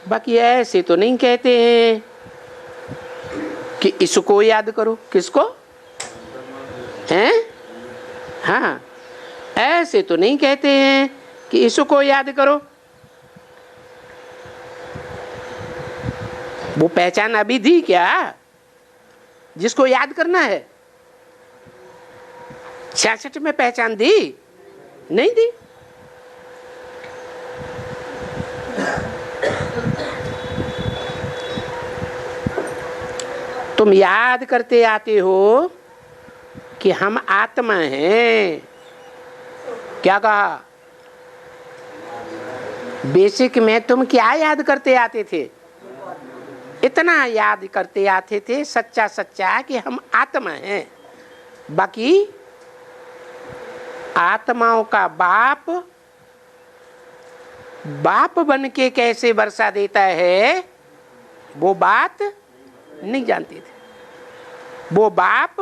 Speaker 1: बाकी ऐसे तो नहीं कहते हैं कि इसको याद करो। किसको? हैं? हाँ, ऐसे तो नहीं कहते हैं कि इसको याद करो। वो पहचान अभी दी क्या जिसको याद करना है? 66 में पहचान दी? नहीं दी। तुम याद करते आते हो कि हम आत्मा हैं। क्या कहा? बेसिक में तुम क्या याद करते आते थे? इतना याद करते आते थे सच्चा सच्चा कि हम आत्मा हैं। बाकी आत्माओं का बाप बाप बन के कैसे वर्षा देता है वो बात नहीं जानते थे। वो बाप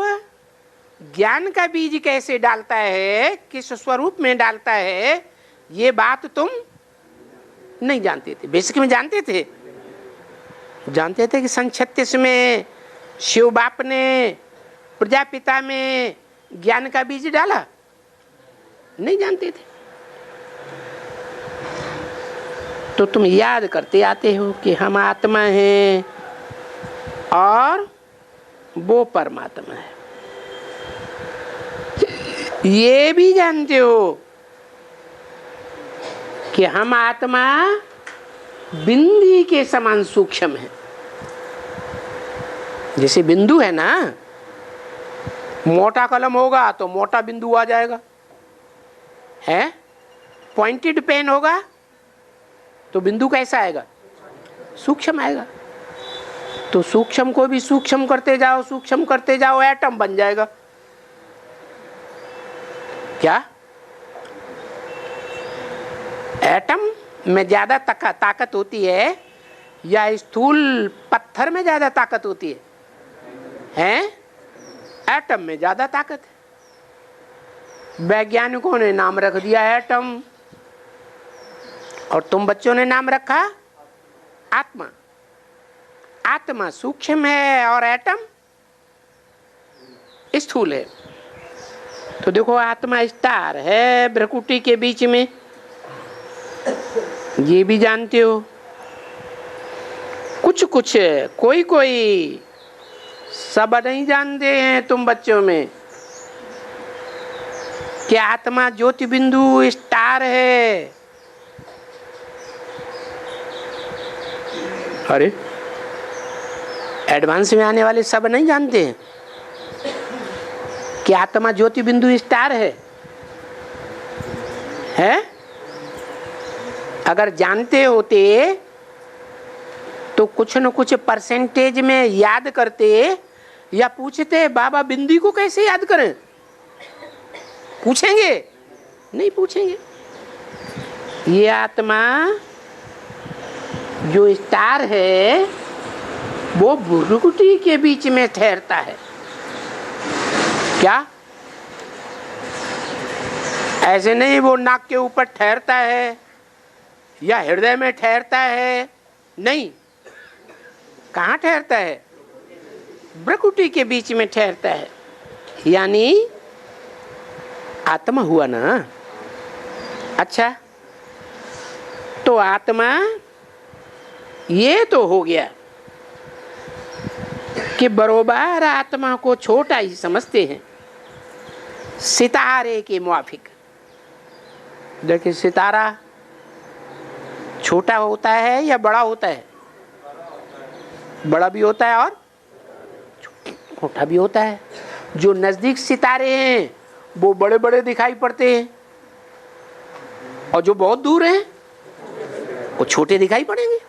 Speaker 1: ज्ञान का बीज कैसे डालता है, किस स्वरूप में डालता है, ये बात तुम नहीं जानते थे। बेसिक में जानते थे, जानते थे कि सन 36 में शिव बाप ने प्रजापिता में ज्ञान का बीज डाला? नहीं जानते थे। तो तुम याद करते आते हो कि हम आत्मा हैं और वो परमात्मा है। ये भी जानते हो कि हम आत्मा बिंदी के समान सूक्ष्म है। जैसे बिंदु है ना, मोटा कलम होगा तो मोटा बिंदु आ जाएगा, है? पॉइंटेड पेन होगा तो बिंदु कैसा आएगा? सूक्ष्म आएगा। तो सूक्ष्म को भी सूक्ष्म करते जाओ, सूक्ष्म करते जाओ, एटम बन जाएगा। क्या एटम में ज्यादा ताकत होती है या स्थूल पत्थर में ज्यादा ताकत होती है? हैं? एटम में ज्यादा ताकत है। वैज्ञानिकों ने नाम रख दिया एटम, और तुम बच्चों ने नाम रखा आत्मा। आत्मा सूक्ष्म है और एटम स्थूल है। तो देखो, आत्मा स्टार है भ्रकुटी के बीच में, ये भी जानते हो। कुछ कुछ कोई कोई सब नहीं जानते हैं तुम बच्चों में कि आत्मा ज्योति बिंदु स्टार है। अरे एडवांस में आने वाले सब नहीं जानते हैं कि आत्मा ज्योति बिंदु स्टार है? अगर जानते होते तो कुछ न कुछ परसेंटेज में याद करते या पूछते बाबा बिंदी को कैसे याद करें? पूछेंगे? नहीं पूछेंगे। ये आत्मा जो स्टार है वो भ्रुकुटी के बीच में ठहरता है। क्या ऐसे नहीं वो नाक के ऊपर ठहरता है या हृदय में ठहरता है? नहीं। कहाँ ठहरता है? भ्रुकुटी के बीच में ठहरता है। यानी आत्मा हुआ ना। अच्छा, तो आत्मा ये तो हो गया कि बरोबर आत्मा को छोटा ही समझते हैं, सितारे के मुआफिक। देखिए, सितारा छोटा होता है या बड़ा होता है? बड़ा भी होता है और छोटा भी होता है। जो नजदीक सितारे हैं वो बड़े बड़े दिखाई पड़ते हैं, और जो बहुत दूर हैं वो छोटे दिखाई पड़ेंगे।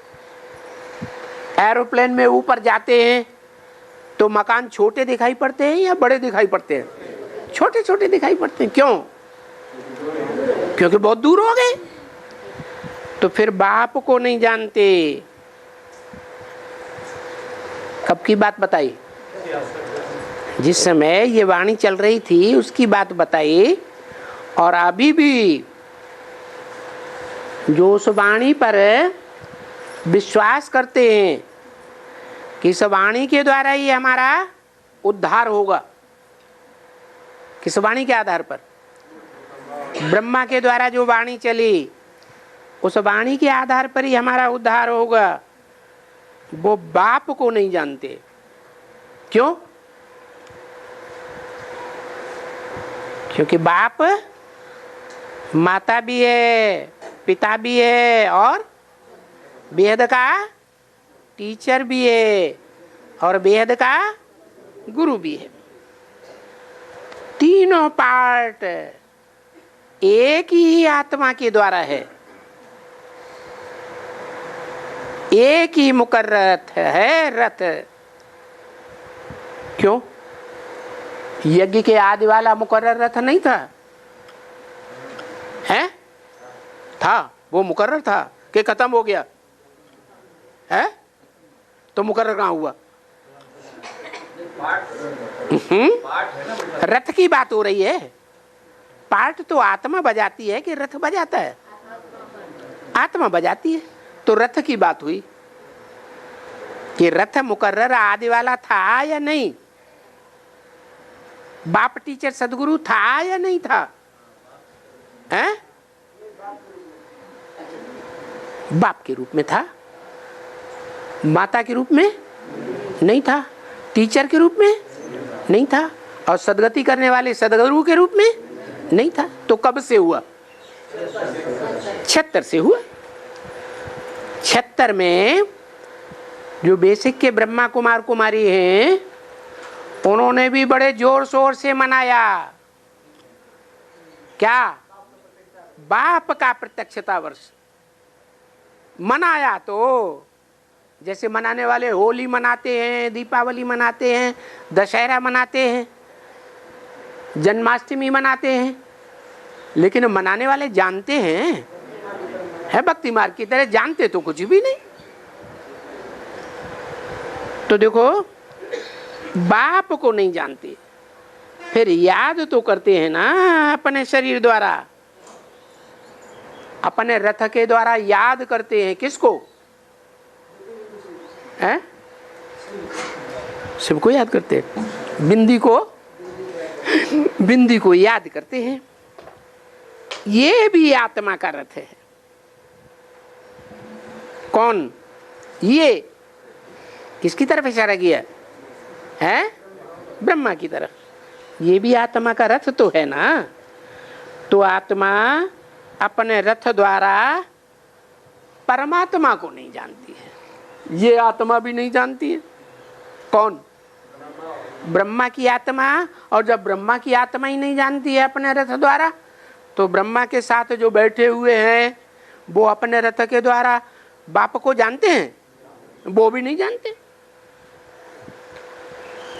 Speaker 1: एरोप्लेन में ऊपर जाते हैं तो मकान छोटे दिखाई पड़ते हैं या बड़े दिखाई पड़ते हैं? छोटे छोटे दिखाई पड़ते हैं। क्यों? क्योंकि बहुत दूर हो गए। तो फिर बाप को नहीं जानते। कब की बात बताई? जिस समय ये वाणी चल रही थी उसकी बात बताई। और अभी भी जो उस वाणी पर विश्वास करते हैं कि इस वाणी के द्वारा ही हमारा उद्धार होगा। किस वाणी के आधार पर? ब्रह्मा के द्वारा जो वाणी चली उस वाणी के आधार पर ही हमारा उद्धार होगा। वो बाप को नहीं जानते। क्यों? क्योंकि बाप माता भी है, पिता भी है और बेहद का टीचर भी है और बेहद का गुरु भी है। तीनों पार्ट एक ही आत्मा के द्वारा है। एक ही मुकर्रर है रथ। क्यों? यज्ञ के आदि वाला मुकर्रर रथ नहीं था? है? था। वो मुकर्रर था कि खत्म हो गया है? तो मुकर्रर कहाँ हुआ? रथ की बात हो रही है। पार्ट तो आत्मा बजाती है कि रथ बजाता है? आत्मा बजाती है। तो रथ की बात हुई कि रथ मुकर्रर आदि वाला था या नहीं, बाप टीचर सदगुरु था या नहीं था, हैं? बाप के रूप में था, माता के रूप में नहीं था, टीचर के रूप में नहीं था, और सदगति करने वाले सदगुरु के रूप में नहीं था। तो कब से हुआ? 76 से हुआ। 76 में जो बेसिक के ब्रह्मा कुमार कुमारी हैं, उन्होंने भी बड़े जोर शोर से मनाया। क्या? बाप का प्रत्यक्षता वर्ष मनाया। तो जैसे मनाने वाले होली मनाते हैं, दीपावली मनाते हैं, दशहरा मनाते हैं, जन्माष्टमी मनाते हैं, लेकिन मनाने वाले जानते हैं, है भक्ति मार्ग की तरह, जानते तो कुछ भी नहीं। तो देखो, बाप को नहीं जानते, फिर याद तो करते हैं ना अपने शरीर द्वारा, अपने रथ के द्वारा याद करते हैं। किसको? है? शिव को याद करते हैं, बिंदी को याद करते हैं। ये भी आत्मा का रथ है। कौन? ये किसकी तरफ इशारा किया है? ब्रह्मा की तरफ। ये भी आत्मा का रथ तो है ना। तो आत्मा अपने रथ द्वारा परमात्मा को नहीं जानती है, ये आत्मा भी नहीं जानती है। कौन? ब्रह्मा की आत्मा। और जब ब्रह्मा की आत्मा ही नहीं जानती है अपने रथ द्वारा, तो ब्रह्मा के साथ जो बैठे हुए हैं वो अपने रथ के द्वारा बाप को जानते हैं? वो भी नहीं जानते,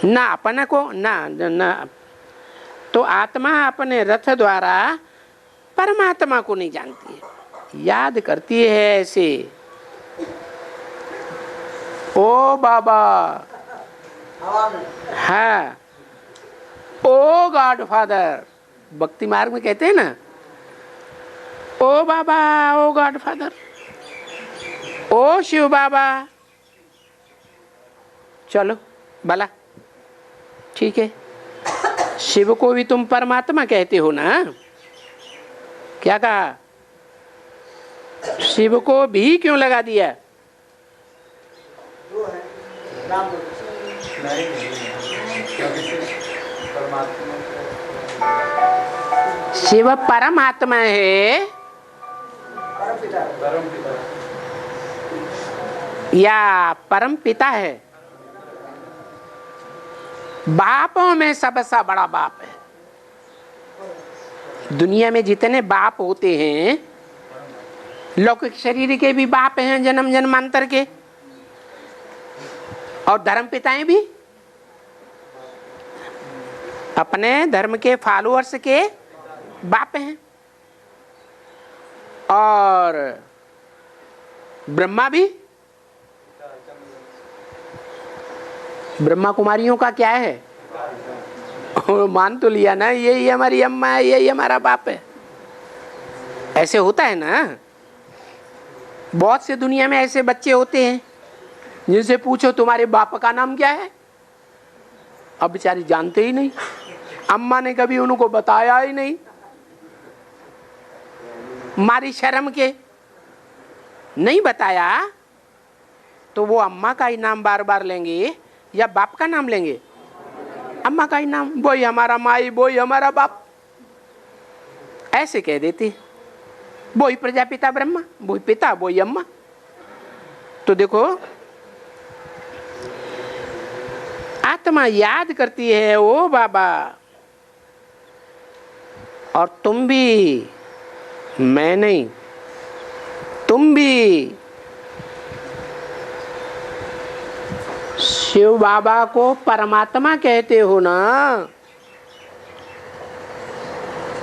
Speaker 1: ना अपने को ना। तो आत्मा अपने रथ द्वारा परमात्मा को नहीं जानती है, याद करती है ऐसे। ओ बाबा, हाँ, ओ गॉड फादर, भक्ति मार्ग में कहते हैं ना, ओ बाबा, ओ गॉड फादर, ओ शिव बाबा। चलो भला ठीक है, शिव को भी तुम परमात्मा कहते हो ना। क्या कहा? शिव को भी क्यों लगा दिया? शिव परमात्मा है या परम पिता है? बापों में सबसे बड़ा बाप है। दुनिया में जितने बाप होते हैं, लौकिक शरीर के भी बाप हैं, जन्म जन्मांतर के, और धर्म पिताएं भी अपने धर्म के फॉलोअर्स के बाप हैं। और ब्रह्मा भी, ब्रह्मा कुमारियों का क्या है? मान तो लिया ना, यही हमारी अम्मा है, यही हमारा बाप है। ऐसे होता है ना। बहुत से दुनिया में ऐसे बच्चे होते हैं जिनसे पूछो तुम्हारे बाप का नाम क्या है, अब बेचारी जानते ही नहीं, अम्मा ने कभी उनको बताया ही नहीं, मारी शर्म के नहीं बताया, तो वो अम्मा का ही नाम बार बार लेंगे या बाप का नाम लेंगे? अम्मा का ही नाम, वही हमारा माई, वही हमारा बाप, ऐसे कह देते। वही प्रजापिता ब्रह्मा, वही पिता, वही अम्मा। तो देखो, आत्मा याद करती है ओ बाबा। और तुम भी, मैं नहीं, तुम भी शिव बाबा को परमात्मा कहते हो ना।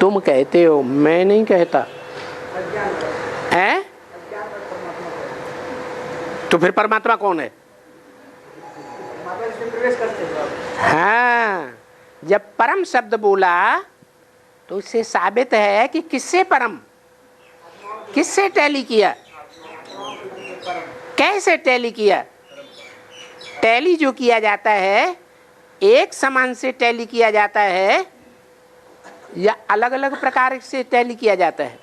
Speaker 1: तुम कहते हो, मैं नहीं कहता है। तो फिर परमात्मा कौन है? हाँ, जब परम शब्द बोला तो इससे साबित है कि किससे परम, किससे टैली किया? कैसे टैली किया? टैली जो किया जाता है एक समान से टैली किया जाता है या अलग अलग प्रकार से टैली किया जाता है?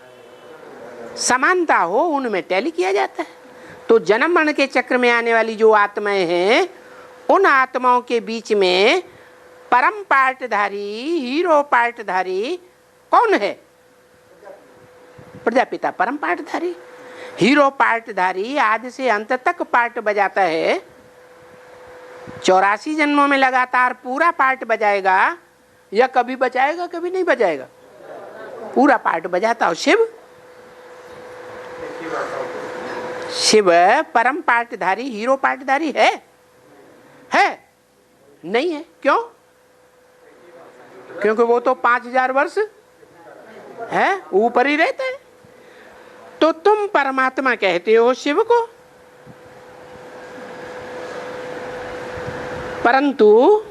Speaker 1: समानता हो उनमें टैली किया जाता है। तो जन्म मरण के चक्र में आने वाली जो आत्माएं हैं उन आत्माओं के बीच में परम पार्टधारी, हीरो पार्टधारी कौन है? प्रजापिता परम पार्टधारी। हीरो पार्टधारी आदि से अंत तक पार्ट बजाता है। 84 जन्मों में लगातार पूरा पार्ट बजाएगा या कभी बजाएगा कभी नहीं बजाएगा? पूरा पार्ट बजाता हो। शिव परम पार्टधारी, हीरो पार्टधारी है नहीं है? क्यों? क्योंकि वो तो 5000 वर्ष है ऊपर ही रहते हैं। तो तुम परमात्मा कहते हो शिव को, परंतु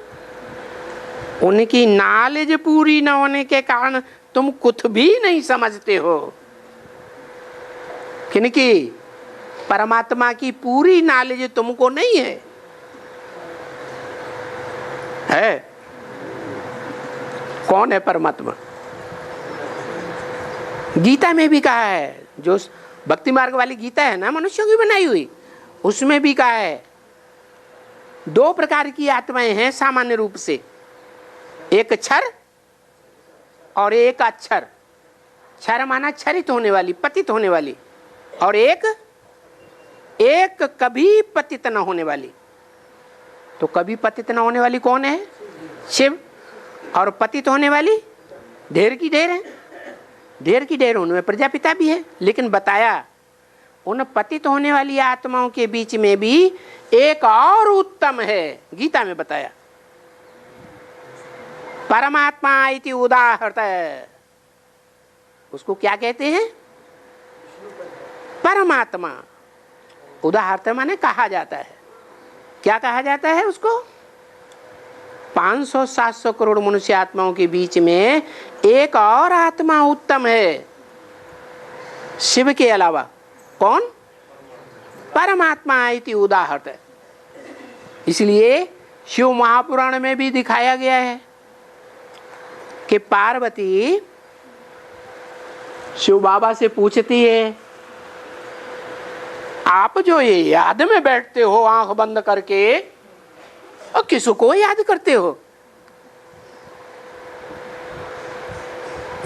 Speaker 1: उनकी नॉलेज पूरी न होने के कारण तुम कुछ भी नहीं समझते हो। किनकी? परमात्मा की पूरी नॉलेज तुमको नहीं है। कौन है परमात्मा? गीता में भी कहा है, जो भक्ति मार्ग वाली गीता है ना, मनुष्यों की बनाई हुई, उसमें भी कहा है 2 प्रकार की आत्माएं हैं सामान्य रूप से, एक क्षर और एक अक्षर। क्षर माना क्षरित होने वाली, पतित होने वाली, और एक कभी पतित न होने वाली। तो कभी पतित न होने वाली कौन है? शिव। और पतित होने वाली ढेर की ढेर है, ढेर की ढेर। उनमें प्रजापिता भी है। लेकिन बताया उन पतित होने वाली आत्माओं के बीच में भी एक और उत्तम है, गीता में बताया। परमात्मा इति उदाहरत, उसको क्या कहते हैं? परमात्मा। उदाहरत माने कहा जाता है। क्या कहा जाता है उसको? 500-700 करोड़ मनुष्य आत्माओं के बीच में एक और आत्मा उत्तम है शिव के अलावा। कौन? परमात्मा इति उदाहरत। इसलिए शिव महापुराण में भी दिखाया गया है कि पार्वती शिव बाबा से पूछती है, आप जो ये याद में बैठते हो आंख बंद करके, और किसको याद करते हो?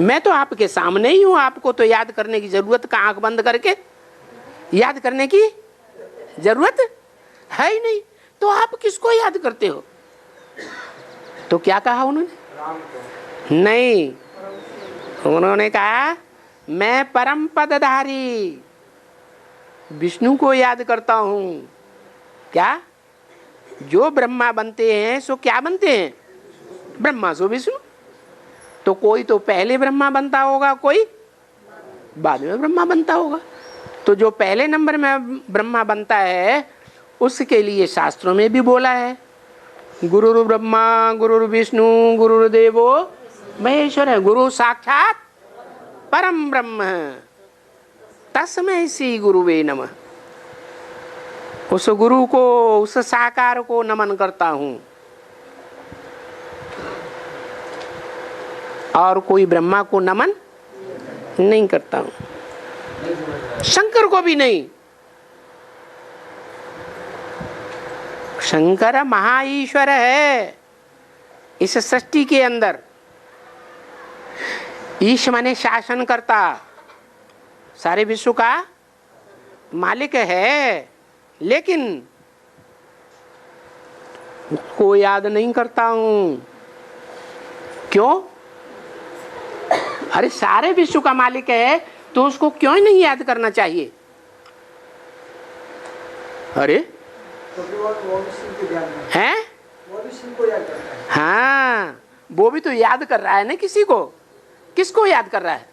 Speaker 1: मैं तो आपके सामने ही हूं, आपको तो याद करने की जरूरत का, आंख बंद करके याद करने की जरूरत है ही नहीं, तो आप किसको याद करते हो? तो क्या कहा उन्होंने? नहीं, उन्होंने कहा मैं परम पदधारी विष्णु को याद करता हूं। क्या? जो ब्रह्मा बनते हैं सो क्या बनते हैं? ब्रह्मा सो विष्णु। तो कोई तो पहले ब्रह्मा बनता होगा, कोई बाद में ब्रह्मा बनता होगा। तो जो पहले नंबर में ब्रह्मा बनता है उसके लिए शास्त्रों में भी बोला है, गुरु ब्रह्मा गुरु विष्णु गुरुर्देवो महेश्वर है, गुरु साक्षात परम ब्रह्म तस्मै श्री गुरुवे नमः। उस गुरु को, उस साकार को नमन करता हूं। और कोई ब्रह्मा को नमन नहीं करता हूं, शंकर को भी नहीं। शंकर महाईश्वर है इस सृष्टि के अंदर। ईश माने शासन करता, सारे विश्व का मालिक है, लेकिन उसको याद नहीं करता हूं। क्यों? अरे सारे विश्व का मालिक है तो उसको क्यों नहीं याद करना चाहिए? अरे हैं? हाँ, वो भी तो याद कर रहा है ना किसी को। किसको याद कर रहा है?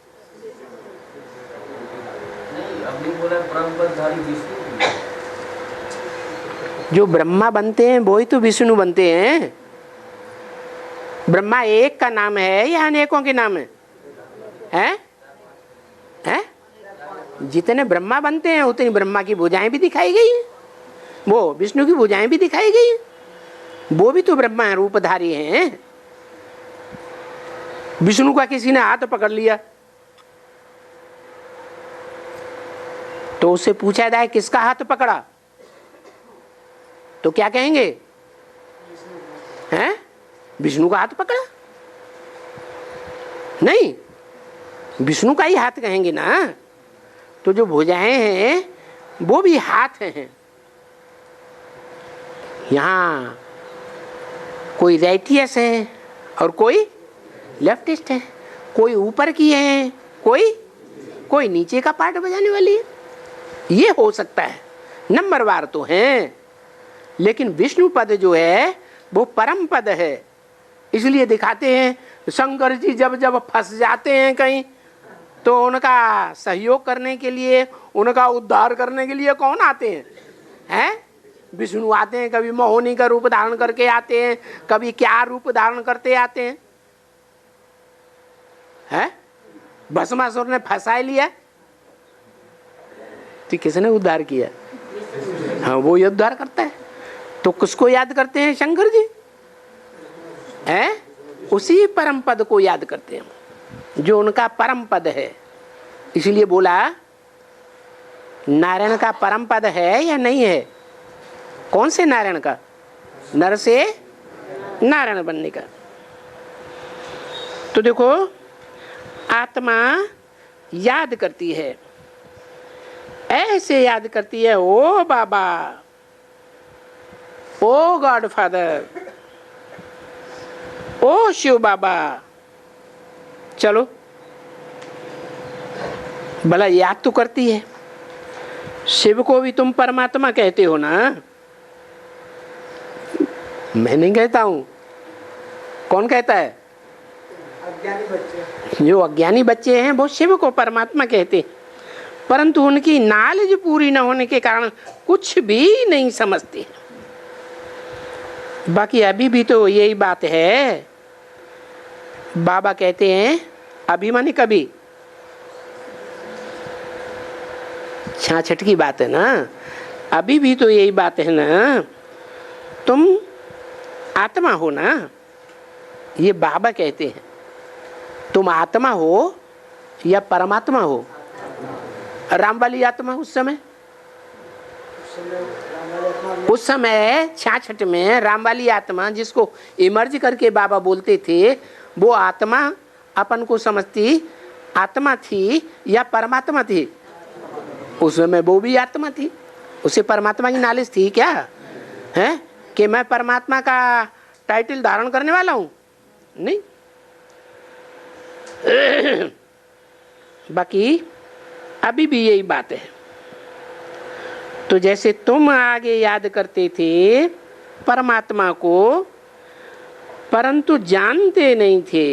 Speaker 1: जो ब्रह्मा बनते हैं वो ही तो विष्णु बनते हैं। ब्रह्मा एक का नाम है या अनेकों के नाम है? हैं? जितने ब्रह्मा बनते हैं उतनी ब्रह्मा की भुजाएं भी दिखाई गई हैं। वो विष्णु की भुजाएं भी दिखाई गई, वो भी तो ब्रह्मा रूपधारी हैं। विष्णु का किसी ने हाथ पकड़ लिया तो उससे पूछा जाए किसका हाथ पकड़ा, तो क्या कहेंगे? हैं? विष्णु का हाथ पकड़ा? नहीं, विष्णु का ही हाथ कहेंगे ना। तो जो भुजाएं हैं वो भी हाथ हैं। यहाँ कोई राइटियस है और कोई लेफ्टिस्ट है, कोई ऊपर की है, कोई नीचे का पार्ट बजाने वाली है। ये हो सकता है, नंबरवार तो हैं, लेकिन विष्णु पद जो है वो परम पद है। इसलिए दिखाते हैं शंकर जी जब जब फंस जाते हैं कहीं तो उनका सहयोग करने के लिए, उनका उद्धार करने के लिए कौन आते हैं? हैं? विष्णु आते हैं। कभी मोहिनी का रूप धारण करके आते हैं, कभी क्या रूप धारण करते आते हैं। हैं? भस्मासुर ने फंसा लिया तो किसने उद्धार किया? हाँ, वो ही उद्धार करता है। तो किसको याद करते हैं? शंकर जी हैं? उसी परम पद को याद करते हैं जो उनका परम पद है। इसलिए बोला नारायण का परम पद है या नहीं है? कौन से नारायण का? नर से नारायण बनने का। तो देखो, आत्मा याद करती है, ऐसे याद करती है, ओ बाबा, ओ गॉड फादर, ओ शिव बाबा, चलो। भला याद तो करती है। शिव को भी तुम परमात्मा कहते हो ना? मैं नहीं कहता हूं। कौन कहता है?
Speaker 2: अज्ञानी बच्चे।
Speaker 1: जो अज्ञानी बच्चे हैं वो शिव को परमात्मा कहते हैं, परंतु उनकी नॉलेज पूरी न होने के कारण कुछ भी नहीं समझते। बाकी अभी भी तो यही बात है। बाबा कहते हैं अभी माने कभी, छाछट की बात है ना। अभी भी तो यही बात है ना, तुम आत्मा हो ना। ये बाबा कहते हैं तुम आत्मा हो या परमात्मा हो। राम वाली आत्मा उस समय 66 में राम वाली आत्मा जिसको इमर्ज करके बाबा बोलते थे, वो आत्मा अपन को समझती आत्मा थी या परमात्मा थी? उस समय वो भी आत्मा थी। उसे परमात्मा की नॉलेज थी क्या है कि मैं परमात्मा का टाइटल धारण करने वाला हूं? नहीं। बाकी अभी भी यही बात है। तो जैसे तुम आगे याद करते थे परमात्मा को, परंतु जानते नहीं थे।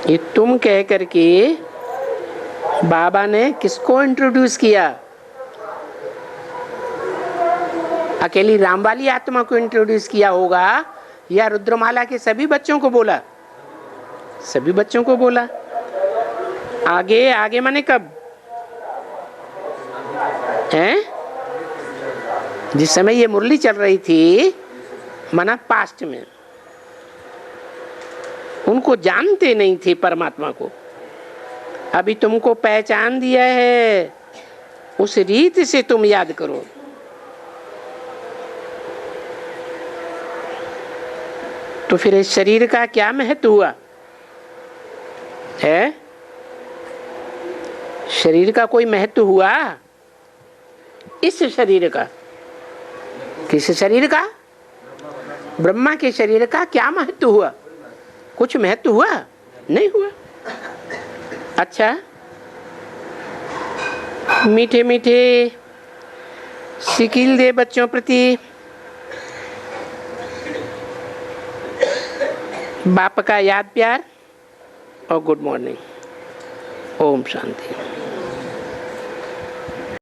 Speaker 1: ये तुम कह करके बाबा ने किसको इंट्रोड्यूस किया? अकेली राम वाली आत्मा को इंट्रोड्यूस किया होगा या रुद्रमाला के सभी बच्चों को बोला? सभी बच्चों को बोला। आगे आगे माने कब हैं? जिस समय ये मुरली चल रही थी, माना पास्ट में। उनको जानते नहीं थे परमात्मा को। अभी तुमको पहचान दिया है, उस रीत से तुम याद करो। तो फिर इस शरीर का क्या महत्व हुआ है? शरीर का कोई महत्व हुआ? इस शरीर का? किस शरीर का? ब्रह्मा के शरीर का क्या महत्व हुआ? कुछ महत्व हुआ? नहीं हुआ। अच्छा, मीठे मीठे शिकिल दे बच्चों प्रति बाप का याद प्यार और गुड मॉर्निंग। ओम शांति।